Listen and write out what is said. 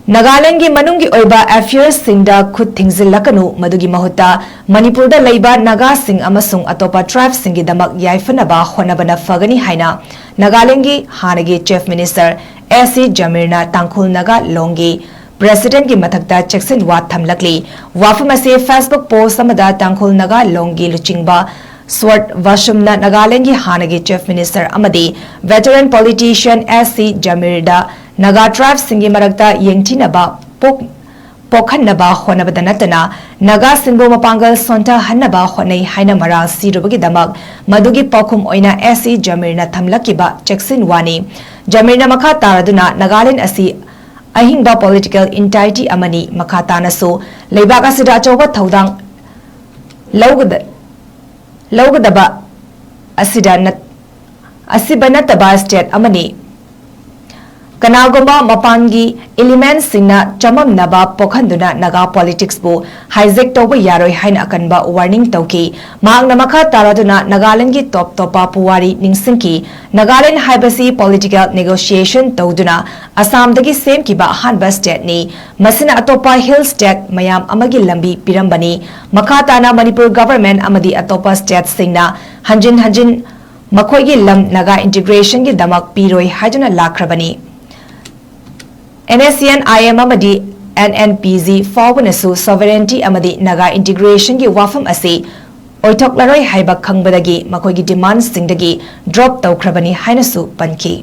नागालैंड की मनुंगी ओइबा अफेयर्स सिंगदा खुद थिंगजिल्लकनु मदुगी महुत्ता मणिपुरदा लैबा नागा सिंग अमसुंग अतोपा ट्राइब्स सिंगी दमक याइफनबा होनबना फगनी हाइना नागालैंड की हानगी चीफ मिनिस्टर एसी जमीरना तांखुल नागा लोंगी प्रेसिडेंट की मथक्ता चेक्सिन वात थमलकली वाफम असे फेसबुक पोस्ट अमदा तांखुल नागा लोंगी लुचिंगबा स्वर्ट वाशुमना नागालैंड की हानगी चीफ मिनिस्टर अमदी वेटरन पॉलिटिशियन एसी जमीरदा नागा ट्राइब्स सिंगी मरक्ता येंगथिनबा पोखन्नबा होनबदा नतना नागा सिंगो मपांगल सोंटा हन्नबा होनै हाइना मरा सिरुबगी दमक मदुगी पौखुम ओइना एसी जमीरना थमलकिबा चेक्सिन वानी जमीरना मखा तारदुना नागालैंड असी अहिंगबा पॉलिटिकल इंटाइटी अमनी मखा तानसो लेबाक असिदा अचौबा थौदांग लौगदबा असिबा नतबा स्टेट अमनी कनागुम्बा मपांगी एलिमेंट सिंगना चममनबा पोखंदुना नागा पॉलिटिक्स बु हाइजेक तौबा यारोय हाइन अकनबा वार्निंग तौकी मांगना मखा तारादुना नागालैंड की टॉप टॉपा पुवारी निंगसिंकी नागालैंड हाइबसी पॉलिटिकल नेगोशिएशन तौदुना असम दगी सेम किबा हानबा स्टेट नि मसिना अतोपा हिल स्टेट मयाम अमगी लंबी पिरंबनी मखा ताना मणिपुर गवर्नमेंट अमदी अतोपा स्टेट सिंगना हंजिन मखोइगी लम नागा इंटीग्रेशन की दमक पीरोय हाइजना लाख्रबनी NSCN IM amadi NNPZ fawnasu sovereignty amadi naga integration gi wafam ase oithoklaroi haiba khangbadagi makoigi demands singdagi drop tawkhrabani hainasu panki